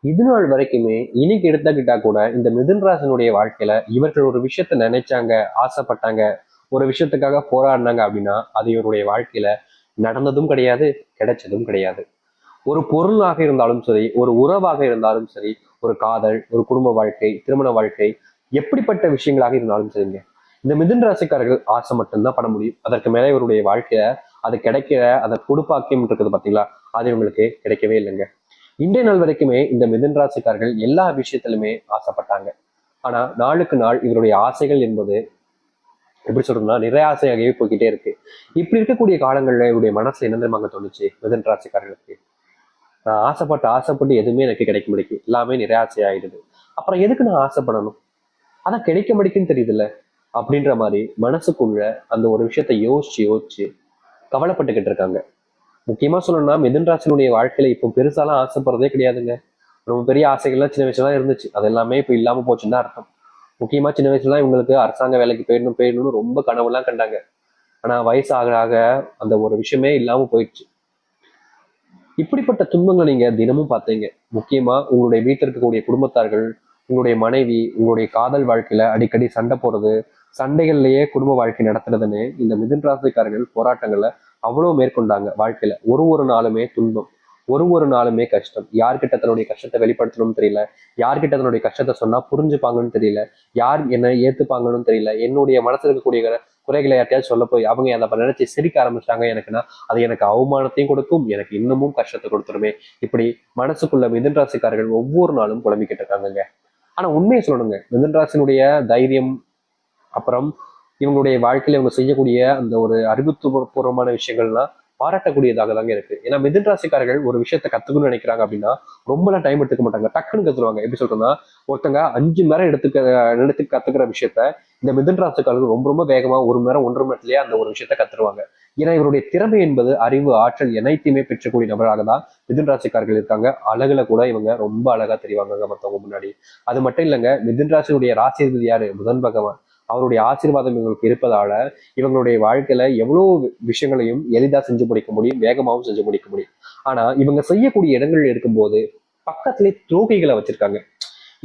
இது நாள் வரைக்குமே இன்னைக்கு எடுத்துக்கிட்டா கூட இந்த மிதுன் ராசினுடைய வாழ்க்கையில இவர்கள் ஒரு விஷயத்த நினைச்சாங்க, ஆசைப்பட்டாங்க, ஒரு விஷயத்துக்காக போராடினாங்க அப்படின்னா அது இவருடைய வாழ்க்கையில நடந்ததும் கிடையாது, கிடைச்சதும் கிடையாது. ஒரு பொருளாக இருந்தாலும் சரி, ஒரு உறவாக இருந்தாலும் சரி, ஒரு காதல், ஒரு குடும்ப வாழ்க்கை, திருமண வாழ்க்கை, எப்படிப்பட்ட விஷயங்களாக இருந்தாலும் சரிங்க. இந்த மிதுன் ராசிக்காரர்கள் ஆசை மட்டும்தான் பட முடியும். அதற்கு மேலே இவருடைய வாழ்க்கையில அது கிடைக்கிற அந்த கொடுப்பாக்கியம் இருக்குது பார்த்தீங்களா, அது இவங்களுக்கு கிடைக்கவே இல்லைங்க. இன்றைய நாள் வரைக்குமே இந்த மிதுன் ராசிக்காரர்கள் எல்லா விஷயத்திலுமே ஆசைப்பட்டாங்க. ஆனா நாளுக்கு நாள் இவருடைய ஆசைகள் என்பது எப்படி சொல்றதுன்னா நிறைய ஆசையாகவே போய்கிட்டே இருக்கு. இப்படி இருக்கக்கூடிய காலங்கள்ல இவருடைய மனசுல என்ன தெரியுமாங்க தோணுச்சு மிதுன் ராசிக்காரர்களுக்கு? நான் ஆசைப்பட்டு எதுவுமே எனக்கு கிடைக்க முடியும், எல்லாமே நிராசை ஆயிடுது. அப்புறம் எதுக்கு நான் ஆசைப்படணும்? ஆனா கிடைக்க முடிக்குன்னு தெரியுதுல்ல அப்படின்ற மாதிரி மனசுக்குள்ள அந்த ஒரு விஷயத்த யோசிச்சு யோசிச்சு கவலைப்பட்டுக்கிட்டு இருக்காங்க. முக்கியமா சொல்லணும்னா மிதுன் ராசினுடைய வாழ்க்கையில இப்போ பெருசாலாம் ஆசைப்படுறதே கிடையாதுங்க. ரொம்ப பெரிய ஆசைகள்லாம் சின்ன வயசுல தான் இருந்துச்சு, அது எல்லாமே இப்போ இல்லாம போச்சுன்னு தான் அர்த்தம். முக்கியமா சின்ன வயசுல இவங்களுக்கு அரசாங்க வேலைக்கு போயிடணும்னு ரொம்ப கனவுலாம் கண்டாங்க. ஆனா வயசு ஆக ஆக அந்த ஒரு விஷயமே இல்லாம போயிடுச்சு. இப்படிப்பட்ட துன்பங்களை நீங்க தினமும் பார்த்தீங்க. முக்கியமா உங்களுடைய வீட்டில் இருக்கக்கூடிய குடும்பத்தார்கள், உங்களுடைய மனைவி, உங்களுடைய காதல் வாழ்க்கையில அடிக்கடி சண்டை போடுறது, சண்டைகள்லயே குடும்ப வாழ்க்கை நடத்துறதுன்னு இந்த மிதுன் ராசிக்காரர்கள் போராட்டங்களை அவ்வளவு மேற்கொண்டாங்க வாழ்க்கையில. ஒரு ஒரு நாளுமே துன்பம், ஒரு ஒரு நாளுமே கஷ்டம். யார்கிட்ட தன்னுடைய கஷ்டத்தை வெளிப்படுத்தணும்னு தெரியல, யார்கிட்ட தன்னுடைய கஷ்டத்தை சொன்னா புரிஞ்சுப்பாங்கன்னு தெரியல, யார் என்ன ஏத்துப்பாங்கன்னு தெரியல. என்னுடைய மனசுல இருக்கக்கூடிய குறைகளை யார்ட்டையாவது சொல்ல போய் அவங்க அதை நினைச்சு சிரிக்க ஆரம்பிச்சிட்டாங்க எனக்குன்னா அது எனக்கு அவமானத்தையும் கொடுக்கும், எனக்கு இன்னமும் கஷ்டத்தை கொடுத்துருமே. இப்படி மனசுக்குள்ள மிதுன் ராசிக்காரர்கள் ஒவ்வொரு நாளும் புலம்பிக்கிட்டு இருக்காங்க. ஆனா உண்மையை சொல்லணுங்க, மிதுன் ராசினுடைய தைரியம், அப்புறம் இவங்களுடைய வாழ்க்கையில இவங்க செய்யக்கூடிய அந்த ஒரு அறிவுபூர்வமான விஷயங்கள்லாம் பாராட்டக்கூடியதாக தாங்க இருக்கு. ஏன்னா மிதுன் ராசிக்காரர்கள் ஒரு விஷயத்த கத்துக்கணும்னு நினைக்கிறாங்க அப்படின்னா ரொம்பலாம் டைம் எடுத்துக்க மாட்டாங்க, டக்குன்னு கத்துருவாங்க. எப்படி சொல்றேன்னா, ஒருத்தங்க 5 மணி நேரம் எடுத்து கத்துக்கிற விஷயத்த இந்த மிதுன் ராசிக்காரர்கள் ரொம்ப ரொம்ப வேகமா 1 மணி நேரம் 1.5 மணி நேரத்திலேயே அந்த ஒரு விஷயத்த கத்துருவாங்க. ஏன்னா இவருடைய திறமை என்பது அறிவு, ஆற்றல் அனைத்தையுமே பெற்றக்கூடிய நபராக தான் மிதுன் ராசிக்காரர்கள் இருக்காங்க. அழகுல கூட இவங்க ரொம்ப அழகா தெரிவாங்க மத்தவங்க முன்னாடி. அது மட்டும் இல்லைங்க, மிதுன் ராசியுடைய ராசிபதி யாரு? புதன் பகவான். அவருடைய ஆசீர்வாதம் இவங்களுக்கு இருப்பதால இவங்களுடைய வாழ்க்கையில எவ்வளவு விஷயங்களையும் எளிதா செஞ்சு முடிக்க முடியும், வேகமாகவும் செஞ்சு முடிக்க முடியும். ஆனா இவங்க செய்யக்கூடிய இடங்கள் இருக்கும்போது பக்கத்திலே துரோகிகளை வச்சிருக்காங்க.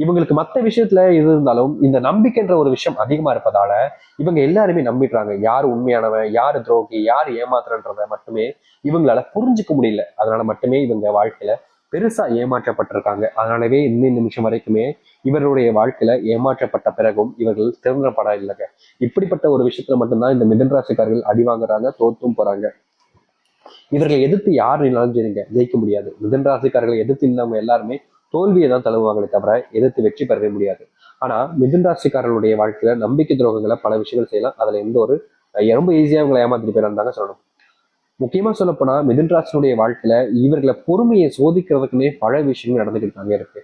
இவங்களுக்கு மத்த விஷயத்துல இது இருந்தாலும் இந்த நம்பிக்கைன்ற ஒரு விஷயம் அதிகமா இருப்பதால இவங்க எல்லாருமே நம்பிடுறாங்க. யார் உண்மையானவன், யார் துரோகி, யார் ஏமாத்துறன்றத மட்டுமே இவங்களால புரிஞ்சுக்க முடியல. அதனால மட்டுமே இவங்க வாழ்க்கையில பெருசா ஏமாற்றப்பட்டிருக்காங்க. அதனாலவே இந்த நிமிஷம் வரைக்குமே இவருடைய வாழ்க்கையில ஏமாற்றப்பட்ட பிறகும் இவர்கள் திறந்தப்பட இல்லைங்க. இப்படிப்பட்ட ஒரு விஷயத்துல மட்டும்தான் இந்த மிதன் ராசிக்காரர்கள் அடி வாங்குறாங்க, தோத்தும் போறாங்க. இவர்களை எதிர்த்து யார் நின்னாலும் சரிங்க ஜெயிக்க முடியாது. மிதன் ராசிக்காரர்களை எதிர்த்து இருந்தவங்க எல்லாருமே தோல்வியை தான் தழுவாங்களே தவிர எதிர்த்து வெற்றி பெறவே முடியாது. ஆனா மிதுன் ராசிக்காரர்களுடைய வாழ்க்கையில நம்பிக்கை துரோகங்களை பல விஷயங்கள் செய்யலாம். அதுல எந்த ஒரு ரொம்ப ஈஸியா இவங்களை ஏமாத்திட்டு போயிடலாம் தாங்க சொல்லணும். முக்கியமா சொல்லப்போனா மிதுன் ராசினுடைய வாழ்க்கையில இவர்களை பொறுமையை சோதிக்கிறதுக்குன்னே பல விஷயங்கள் நடந்துகிட்டு தாங்க இருக்கு.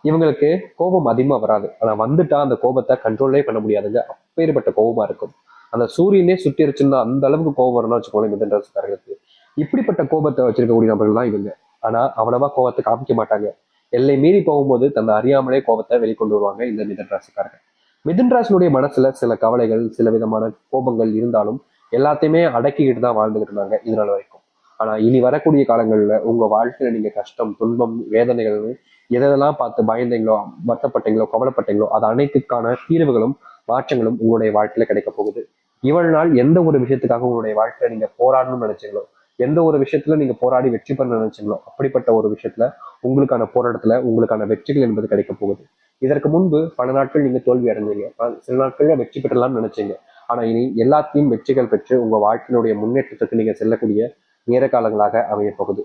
இவங்களுக்கு கோபம் அதிகமா வராது, ஆனா வந்துட்டா அந்த கோபத்தை கண்ட்ரோலே பண்ண முடியாதுங்க. அப்பேற்பட்ட கோபமா இருக்கும். அந்த சூரியனே சுட்டிருச்சுன்னா அந்த அளவுக்கு கோபம் வரணும்னு வச்சுக்கோங்களேன் மிதுன் ராசிக்காரர்களுக்கு. இப்படிப்பட்ட கோபத்தை வச்சிருக்கக்கூடிய நபர்கள் தான் இவங்க. ஆனா அவ்வளவா கோபத்தை காமிக்க மாட்டாங்க. எல்லை மீறி போகும்போது தன்னை அறியாமலே கோபத்தை வெளிக்கொண்டு வருவாங்க இந்த மிதுன் ராசிக்காரர்கள். மிதுன் ராசினுடைய மனசுல சில கவலைகள், சில விதமான கோபங்கள் இருந்தாலும் எல்லாத்தையுமே அடக்கிக்கிட்டு தான் வாழ்ந்துகிட்டு இருந்தாங்க இது நாள் வரைக்கும். ஆனா இனி வரக்கூடிய காலங்கள்ல உங்க வாழ்க்கையில நீங்க கஷ்டம், துன்பம், வேதனைகள் எதெல்லாம் பார்த்து பயந்தீங்களோ, வருத்தப்பட்டீங்களோ, கவலைப்பட்டீங்களோ அது அனைத்துக்கான தீர்வுகளும் மாற்றங்களும் உங்களுடைய வாழ்க்கையில கிடைக்க போகுது. இவ்வளவு நாள் எந்த ஒரு விஷயத்துக்காக உங்களுடைய வாழ்க்கையில நீங்க போராடணும்னு நினைச்சீங்களோ, எந்த ஒரு விஷயத்துல நீங்க போராடி வெற்றி பெற நினைச்சீங்களோ அப்படிப்பட்ட ஒரு விஷயத்துல உங்களுக்கான போராட்டத்துல உங்களுக்கான வெற்றிகள் என்பது கிடைக்க போகுது. இதற்கு முன்பு பல நாட்கள் நீங்க தோல்வி அடைஞ்சீங்க, சில நாட்கள்ல வெற்றி பெற்றலாம்னு நினைச்சீங்க. ஆனா இனி எல்லாத்தையும் வெற்றிகள் பெற்று உங்க வாழ்க்கையினுடைய முன்னேற்றத்துக்கு நீங்க செல்லக்கூடிய நேர காலங்களாக அமைய போகுது.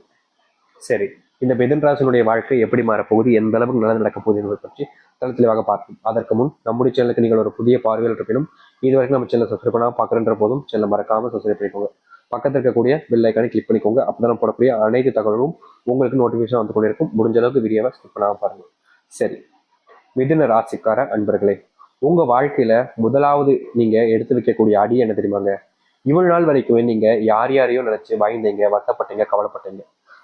சரி, இந்த மிதுன் ராசினுடைய வாழ்க்கை எப்படி மாறப்போகுது, எந்த அளவுக்கு நல்லது நடக்க போகுது என்பதை பற்றி தெளிவாக பார்ப்போம். அதற்கு முன் நம்முடைய சேனலுக்கு நீங்கள் ஒரு புதிய பார்வையில் இருப்பினும் இது வரைக்கும் நம்ம சேனல் சப்ஸ்கிரைப் பண்ணாம பார்க்குறன்ற போதும் சேனல் மறக்காம சப்ஸ்கிரைப் பண்ணிக்கோங்க. பக்கத்தில் இருக்கக்கூடிய பெல் ஐக்கானை கிளிக் பண்ணிக்கோங்க. அப்பதான் போடக்கூடிய அனைத்து தகவலும் உங்களுக்கு நோட்டிஃபிகேஷன் வந்து கொண்டே இருக்கும். முடிஞ்ச அளவுக்கு வீடியோவை ஸ்கிப் பண்ணாம பாருங்க. சரி, மிதுன ராசிக்கார அன்பர்களே, உங்க வாழ்க்கையில முதலாவது நீங்க எடுத்து வைக்கக்கூடிய அடி என்ன தெரியுமாங்க? இவ்வளவு நாள் வரைக்குமே நீங்க யார் யாரையோ நினைச்சு பயந்தீங்க, வருத்தப்பட்டீங்க, கவலைப்பட்டீங்க.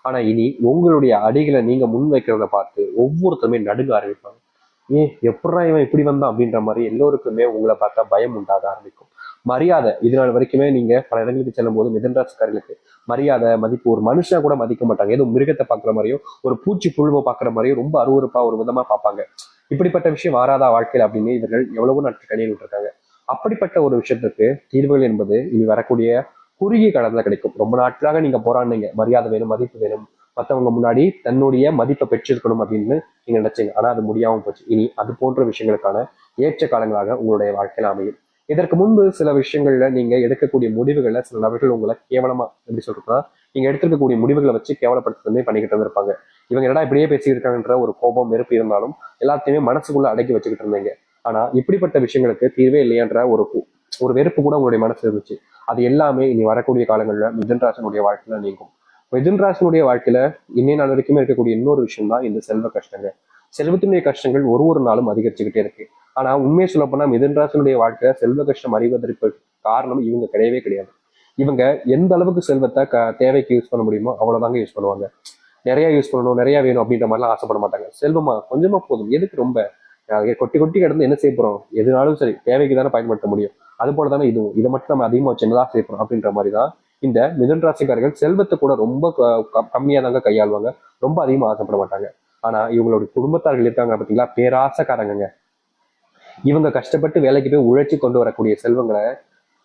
ஆனா இனி உங்களுடைய அடிகளை நீங்க முன் வைக்கிறத பார்த்து ஒவ்வொருத்தருமே நடுங்க ஆரம்பிப்பாங்க. எப்படா இவன் இப்படி வந்தான் அப்படின்ற மாதிரி எல்லோருக்குமே உங்களை பார்த்தா பயம் உண்டாக ஆரம்பிக்கும். மரியாதை இது நாள் வரைக்குமே நீங்க பல இடங்களுக்கு செல்லும் போது மிதுன ராசிக்காரர்களுக்கு மரியாதை மதிப்பு, ஒரு மனுஷனா கூட மதிக்க மாட்டாங்க. ஏதோ மிருகத்தை பாக்குற மாதிரியும் ஒரு பூச்சி புழுவை பாக்குற மாதிரியும் ரொம்ப அருவருப்பா ஒரு விதமா பார்ப்பாங்க. இப்படிப்பட்ட விஷயம் வாராதா வாழ்க்கையில் அப்படின்னு இவர்கள் எவ்வளவோ நாட்கள் கண்ணீர் விட்டுருக்காங்க. அப்படிப்பட்ட ஒரு விஷயத்துக்கு தீர்வுகள் என்பது இனி வரக்கூடிய குறுகிய காலத்துல கிடைக்கும். ரொம்ப நாட்களாக நீங்க போராடினீங்க, மரியாதை வேணும், மதிப்பு வேணும், மற்றவங்க முன்னாடி தன்னுடைய மதிப்பை பெற்றிருக்கணும் அப்படின்னு நீங்க நினைச்சீங்க. ஆனா அது முடியாம போச்சு. இனி அது போன்ற விஷயங்களுக்கான ஏற்ற காலங்களாக உங்களுடைய வாழ்க்கையில அமையும். இதற்கு முன்பு சில விஷயங்கள்ல நீங்க எடுக்கக்கூடிய முடிவுகளை சில நபர்கள் உங்களை கேவலமா எப்படி சொல்றதுன்னா, நீங்க எடுத்திருக்கக்கூடிய முடிவுகளை வச்சு கேவலப்படுத்துறதே பண்ணிக்கிட்டு இருந்திருப்பாங்க. இவங்க என்னடா இப்படியே பேசியிருக்காங்கன்ற ஒரு கோபம், வெறுப்பு இருந்தாலும் எல்லாத்தையுமே மனசுக்குள்ள அடக்கி வச்சுக்கிட்டு இருந்தீங்க. ஆனா இப்படிப்பட்ட விஷயங்களுக்கு தீர்வே இல்லையான்ற ஒரு வெறுப்பு கூட உங்களுடைய மனசு இருந்துச்சு. அது எல்லாமே இனி வரக்கூடிய காலங்களில் மிதுன்ராசனுடைய வாழ்க்கையில நீங்கும். மிதுன்ராசனுடைய வாழ்க்கையில இன்னைய நாள் வரைக்குமே இருக்கக்கூடிய இன்னொரு விஷயம் தான் இந்த செல்வ கஷ்டங்கள். செல்வத்தினுடைய கஷ்டங்கள் ஒரு ஒரு நாளும் அதிகரிச்சுக்கிட்டே இருக்கு. ஆனா உண்மையை சொல்ல போனா மிதுன்ராசனுடைய வாழ்க்கை செல்வ கஷ்டம் அறிவதற்கு காரணம் இவங்க கிடையவே கிடையாது. இவங்க எந்த அளவுக்கு செல்வத்தை தேவைக்கு யூஸ் பண்ண முடியுமோ அவ்வளவுதாங்க யூஸ் பண்ணுவாங்க. நிறைய யூஸ் பண்ணணும், நிறைய வேணும் அப்படின்ற மாதிரிலாம் ஆசைப்பட மாட்டாங்க. செல்வமா கொஞ்சமா போதும், எதுக்கு ரொம்ப கொட்டி கொட்டி கிடந்து என்ன செய்ய போறோம், எதுனாலும் சரி தேவைக்கு தானே பயன்படுத்த முடியும். அது போல தானே இதுவும், இதை மட்டும் நம்ம அதிகமாக வச்சு என்னதான் செய்யணும் அப்படின்ற மாதிரி தான் இந்த மிதுன் ராசிக்காரர்கள் செல்வத்தை கூட ரொம்ப கம்மியா தாங்க கையாளுவாங்க. ரொம்ப அதிகமாக ஆசைப்பட மாட்டாங்க. ஆனா இவங்களுடைய குடும்பத்தார்கள் இருக்காங்க பார்த்தீங்களா, பேராசக்காரங்க. இவங்க கஷ்டப்பட்டு வேலைக்கு போய் உழைச்சி கொண்டு வரக்கூடிய செல்வங்களை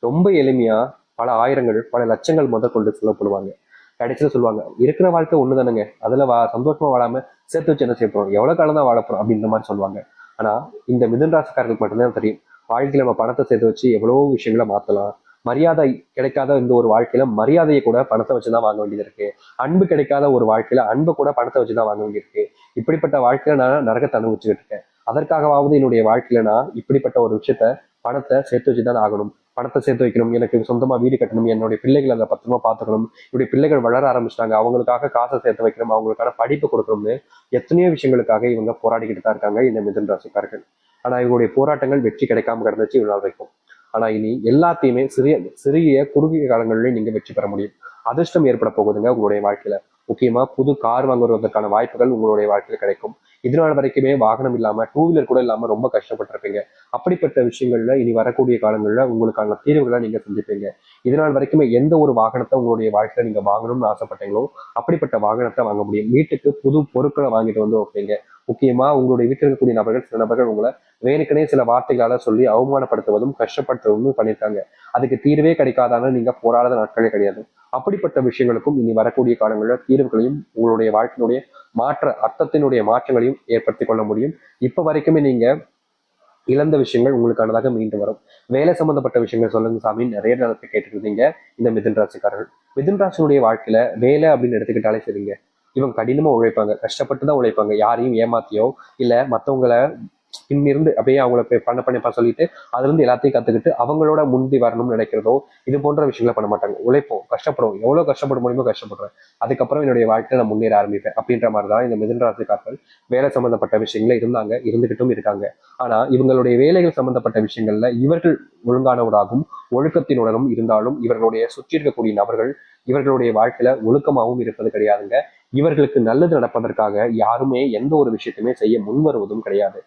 ரொம்ப எளிமையா பல ஆயிரங்கள் பல லட்சங்கள் முதற்கொண்டு செலவு பண்ணுவாங்க. கடைசியில சொல்லுவாங்க, இருக்கிற வாழ்க்கை ஒண்ணு தானுங்க, அதுல சந்தோஷமா வாழாம சேர்த்து வச்சு என்ன செய்ய போறோம், எவ்வளவு காலம் தான் வாழப்போறோம் அப்படின்ற மாதிரி சொல்லுவாங்க. ஆனா இந்த மிதுன் ராசிக்காரர்களுக்கு மட்டும்தான் தெரியும், வாழ்க்கையில நம்ம பணத்தை சேர்த்து வச்சு எவ்வளவோ விஷயங்களை மாத்தலாம். மரியாதை கிடைக்காத இந்த ஒரு வாழ்க்கையில மரியாதையை கூட பணத்தை வச்சுதான் வாங்க வேண்டியது இருக்கு. அன்பு கிடைக்காத ஒரு வாழ்க்கையில அன்பை கூட பணத்தை வச்சுதான் வாங்க வேண்டியிருக்கு. இப்படிப்பட்ட வாழ்க்கையில நான் நரகத்தை அனுபவிச்சுக்கிட்டு இருக்கேன். அதற்காகவாவது என்னுடைய வாழ்க்கையில நான் இப்படிப்பட்ட ஒரு விஷயத்த பணத்தை சேர்த்து வச்சுதான் ஆகணும். பணத்தை சேர்த்து வைக்கணும், எனக்கு சொந்தமா வீடு கட்டணும், என்னுடைய பிள்ளைகளை அதை பத்திரமா பார்த்துக்கணும், என்னுடைய பிள்ளைகள் வளர ஆரம்பிச்சிட்டாங்க, அவங்களுக்காக காசை சேர்த்து வைக்கணும், அவங்களுக்கான படிப்பு கொடுக்கணும்னு எத்தனையோ விஷயங்களுக்காக இவங்க போராடிக்கிட்டு தான் இருக்காங்க இந்த மிதுன் ராசிக்காரர்கள். ஆனா இவங்களுடைய போராட்டங்கள் வெற்றி கிடைக்காம கிடந்துச்சு இவ்வளவு நாள் வரைக்கும். ஆனா இனி எல்லாத்தையுமே சிறிய சிறிய குறுகிய காலங்களிலேயே நீங்க வெற்றி பெற முடியும். அதிர்ஷ்டம் ஏற்பட போகுதுங்க உங்களுடைய வாழ்க்கையில. முக்கியமா புது கார் வாங்குவதற்கான வாய்ப்புகள் உங்களுடைய வாழ்க்கையில் கிடைக்கும். இதனால வரைக்குமே வாகனம் இல்லாம, டூ வீலர் கூட இல்லாம ரொம்ப கஷ்டப்பட்டிருப்பீங்க. அப்படிப்பட்ட விஷயங்கள்ல இனி வரக்கூடிய காலங்கள்ல உங்களுக்கான தீர்வுகளை நீங்க சந்திப்பீங்க. இதனால் வரைக்குமே எந்த ஒரு வாகனத்தை உங்களுடைய வாழ்க்கையில நீங்க வாங்கணும்னு ஆசைப்பட்டீங்களோ அப்படிப்பட்ட வாகனத்தை வாங்க முடியும். வீட்டுக்கு புது பொருட்களை வாங்கிட்டு வந்து வைப்பீங்க. முக்கியமா உங்களுடைய வீட்டில் இருக்கக்கூடிய நபர்கள், சில நபர்கள் உங்களை வேணுக்கனே சில வார்த்தைகளால சொல்லி அவமானப்படுத்துவதும் கஷ்டப்படுத்துவதும் பண்ணியிருக்காங்க. அதுக்கு தீர்வே கிடைக்காதான நீங்க போராடாத நாட்களே கிடையாது. அப்படிப்பட்ட விஷயங்களுக்கும் இனி வரக்கூடிய காலங்களில் தீர்வுகளையும் உங்களுடைய வாழ்க்கையினுடைய அர்த்தத்தினுடைய மாற்றங்களையும் ஏற்படுத்திக் கொள்ள முடியும். இப்ப வரைக்குமே நீங்க இழந்த விஷயங்கள் உங்களுக்கானதாக மீண்டு வரும். வேலை சம்பந்தப்பட்ட விஷயங்கள் சொல்லுங்க சாமி நிறைய நேரத்தை கேட்டுருந்தீங்க இந்த மிதுன் ராசிக்காரர்கள். மிதுன் ராசினுடைய வாழ்க்கையில வேலை அப்படின்னு எடுத்துக்கிட்டாலே சரிங்க, இவங்க கடினமா உழைப்பாங்க, கஷ்டப்பட்டு தான் உழைப்பாங்க. யாரையும் ஏமாத்தியோ இல்ல மத்தவங்களை பின்னிருந்து அப்படியே அவங்கள பண்ண சொல்லிட்டு அதுல இருந்து எல்லாத்தையும் கத்துக்கிட்டு அவங்களோட முந்தி வரணும்னு நினைக்கிறதோ இது போன்ற விஷயங்களை பண்ண மாட்டாங்க. உழைப்போம், கஷ்டப்படுவோம், எவ்வளவு கஷ்டப்பட முடியுமோ கஷ்டப்படுறேன், அதுக்கப்புறம் என்னுடைய வாழ்க்கையில நான் முன்னேற ஆரம்பிப்பேன் அப்படின்ற மாதிரிதான் இந்த மிதுன் ராசிக்காரர்கள் வேலை சம்பந்தப்பட்ட விஷயங்கள இருந்தாங்க, இருந்துகிட்டும் இருக்காங்க. ஆனா இவங்களுடைய வேலைகள் சம்பந்தப்பட்ட விஷயங்கள்ல இவர்கள் ஒழுங்கானவராகவும் ஒழுக்கத்தினுடனும் இருந்தாலும் இவர்களுடைய சுற்றி இருக்கக்கூடிய நபர்கள் இவர்களுடைய வாழ்க்கையில ஒழுக்கமாகவும் இருப்பது கிடையாதுங்க. இவர்களுக்கு நல்லது நடப்பதற்காக யாருமே எந்த ஒரு விஷயத்தையுமே செய்ய முன் வருவதும் கிடையாது.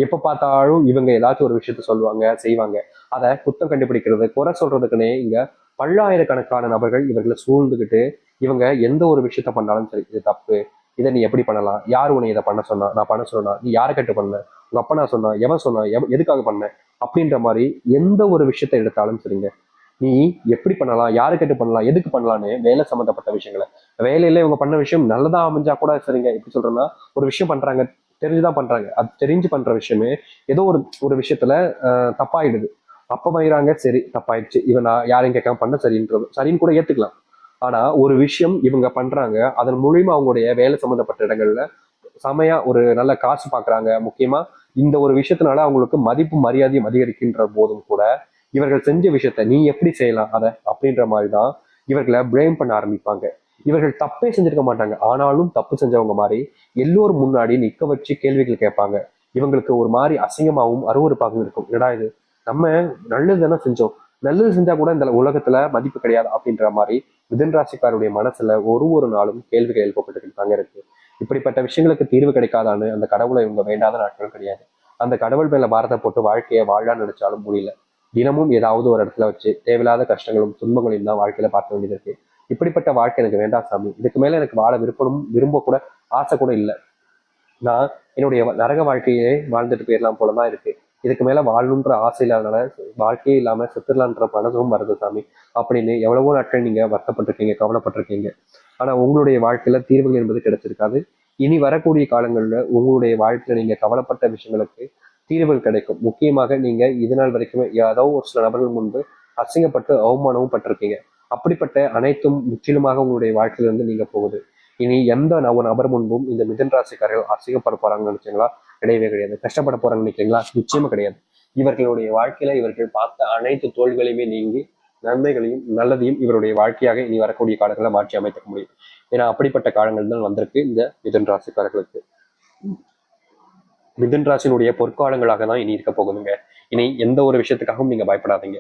எப்ப பார்த்தாலும் இவங்க ஏதாச்சும் ஒரு விஷயத்த சொல்லுவாங்க, செய்வாங்க. அதை குத்தம் கண்டுபிடிக்கிறது, குறை சொல்றதுக்குன்னே இங்க பல்லாயிரக்கணக்கான நபர்கள் இவர்களை சூழ்ந்துகிட்டு இவங்க எந்த ஒரு விஷயத்த பண்ணாலும் சரி, இது தப்பு, இதை நீ எப்படி பண்ணலாம், யார் உன்னை இதை பண்ண சொன்னா, நான் பண்ண சொன்னா, நீ யாரை கட்டு பண்ண, உங்க அப்பா நான் சொன்னா, எவன் சொன்னா, எதுக்காக பண்ண அப்படின்ற மாதிரி எந்த ஒரு விஷயத்த எடுத்தாலும் சரிங்க, நீ எப்படி பண்ணலாம், யாரு கேட்டு பண்ணலாம், எதுக்கு பண்ணலான்னு வேலை சம்பந்தப்பட்ட விஷயங்களை, வேலையில இவங்க பண்ண விஷயம் நல்லதா அமைஞ்சா கூட சரிங்க, எப்படி சொல்றேன்னா ஒரு விஷயம் பண்றாங்க, தெரிஞ்சுதான் பண்றாங்க, அது தெரிஞ்சு பண்ற விஷயமே ஏதோ ஒரு ஒரு விஷயத்துல தப்பாயிடுது. அப்ப வயிறாங்க, சரி தப்பாயிடுச்சு, இவன் நான் யாரையும் கேட்காம பண்ண சரின்றது சரின்னு கூட ஏத்துக்கலாம். ஆனா ஒரு விஷயம் இவங்க பண்றாங்க, அதன் மூலியமா அவங்களுடைய வேலை சம்பந்தப்பட்ட இடங்கள்ல செமையா ஒரு நல்ல காசு பாக்குறாங்க. முக்கியமா இந்த ஒரு விஷயத்தினால அவங்களுக்கு மதிப்பு மரியாதையும் அதிகரிக்கின்ற போதும் கூட இவர்கள் செஞ்ச விஷயத்த நீ எப்படி செய்யலாம் அதை அப்படின்ற மாதிரிதான் இவர்களை பிளேம் பண்ண ஆரம்பிப்பாங்க. இவர்கள் தப்பே செஞ்சிருக்க மாட்டாங்க, ஆனாலும் தப்பு செஞ்சவங்க மாதிரி எல்லோரும் முன்னாடி நிக்க வச்சு கேள்விகள் கேட்பாங்க. இவங்களுக்கு ஒரு மாதிரி அசிங்கமாகவும் அருவருப்பாகவும் இருக்கும். என்னடா இது, நம்ம நல்லது தானே செஞ்சோம், நல்லது செஞ்சா கூட இந்த உலகத்துல மதிப்பு கிடையாது அப்படின்ற மாதிரி மிதுன் ராசிக்காருடைய மனசுல ஒரு ஒரு நாளும் கேள்விகள் எழுப்பப்பட்டு தாங்க இருக்கு. இப்படிப்பட்ட விஷயங்களுக்கு தீர்வு கிடைக்காதான்னு அந்த கடவுளை இவங்க வேண்டாத நாட்கள் கிடையாது. அந்த கடவுள் மேல பாரத்தை போட்டு வாழ்க்கையை வாழான்னு நினைச்சாலும் முடியல. தினமும் ஏதாவது ஒரு இடத்துல வச்சு தேவையில்லாத கஷ்டங்களும் துன்பங்களையும் தான் வாழ்க்கையில பார்க்க வேண்டியது இருக்கு. இப்படிப்பட்ட வாழ்க்கை எனக்கு வேண்டாம் சாமி, இதுக்கு மேல எனக்கு வாழ விரும்ப கூட ஆசை கூட இல்லை. நான் என்னுடைய நரக வாழ்க்கையே வாழ்ந்துட்டு போயிடலாம் போலதான் இருக்கு. இதுக்கு மேல வாழணுன்ற ஆசை இல்லாதனால வாழ்க்கையே இல்லாம செத்துடலான்ற மனதும் வருது சாமி அப்படின்னு எவ்வளவோ நாட்கள் நீங்க வருத்தப்பட்டிருக்கீங்க, கவலைப்பட்டிருக்கீங்க. ஆனா உங்களுடைய வாழ்க்கையில தீர்வுகள் என்பது கிடைச்சிருக்காது. இனி வரக்கூடிய காலங்கள்ல உங்களுடைய வாழ்க்கையில நீங்க கவலைப்பட்ட விஷயங்களுக்கு தீர்வுகள் கிடைக்கும். முக்கியமாக நீங்க இது நாள் வரைக்குமே ஏதோ ஒரு சில நபர்கள் முன்பு அசிங்கப்பட்டு அவமானமும் பட்டிருக்கீங்க. அப்படிப்பட்ட அனைத்தும் முற்றிலுமாக உங்களுடைய வாழ்க்கையிலிருந்து நீங்க போகுது. இனி எந்த ஒரு நபர் முன்பும் இந்த மிதுன் ராசிக்காரர்கள் அசிங்கப்பட போறாங்கன்னு நினைச்சீங்களா? கிடையவே கிடையாது. கஷ்டப்பட போறாங்கன்னு நினைக்கிறீங்களா? நிச்சயமா கிடையாது. இவர்களுடைய வாழ்க்கையில இவர்கள் பார்த்த அனைத்து தோல்விகளையுமே நீங்கி நன்மைகளையும் நல்லதையும் இவருடைய வாழ்க்கையாக இனி வரக்கூடிய காலங்களில் மாற்றி அமைத்துக்க முடியும். ஏன்னா அப்படிப்பட்ட காலங்கள் தான் வந்திருக்கு இந்த மிதுன் ராசிக்காரர்களுக்கு. மிதுன் ராசியினுடைய பொற்காலங்களாக தான் இனி இருக்க போகுதுங்க. இனி எந்த ஒரு விஷயத்துக்காகவும் நீங்க பயப்படாதீங்க.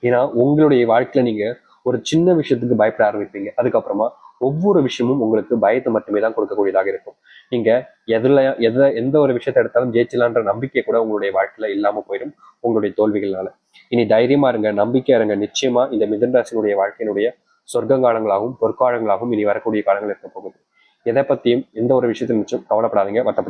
ஏன்னா உங்களுடைய வாழ்க்கையில நீங்க ஒரு சின்ன விஷயத்துக்கு பயப்பட ஆரம்பிப்பீங்க. அதுக்கப்புறமா ஒவ்வொரு விஷயமும் உங்களுக்கு பயத்தை மட்டுமே தான் கொடுக்கக்கூடியதாக இருக்கும். நீங்க எந்த ஒரு விஷயத்தை எடுத்தாலும் ஜெயிச்சலான்ற நம்பிக்கை கூட உங்களுடைய வாழ்க்கையில இல்லாம போயிடும் உங்களுடைய தோல்விகள்னால. இனி தைரியமா இருங்க, நம்பிக்கையா இருங்க. நிச்சயமா இந்த மிதுன் ராசியினுடைய வாழ்க்கையினுடைய சொர்க்கங்காலங்களாகவும் பொற்காலங்களாகவும் இனி வரக்கூடிய காலங்கள் இருக்க போகுது. எதை பத்தியும் எந்த ஒரு விஷயத்தை நிச்சயம் கவலைப்படாதீங்க, வருத்தப்படாதீங்க.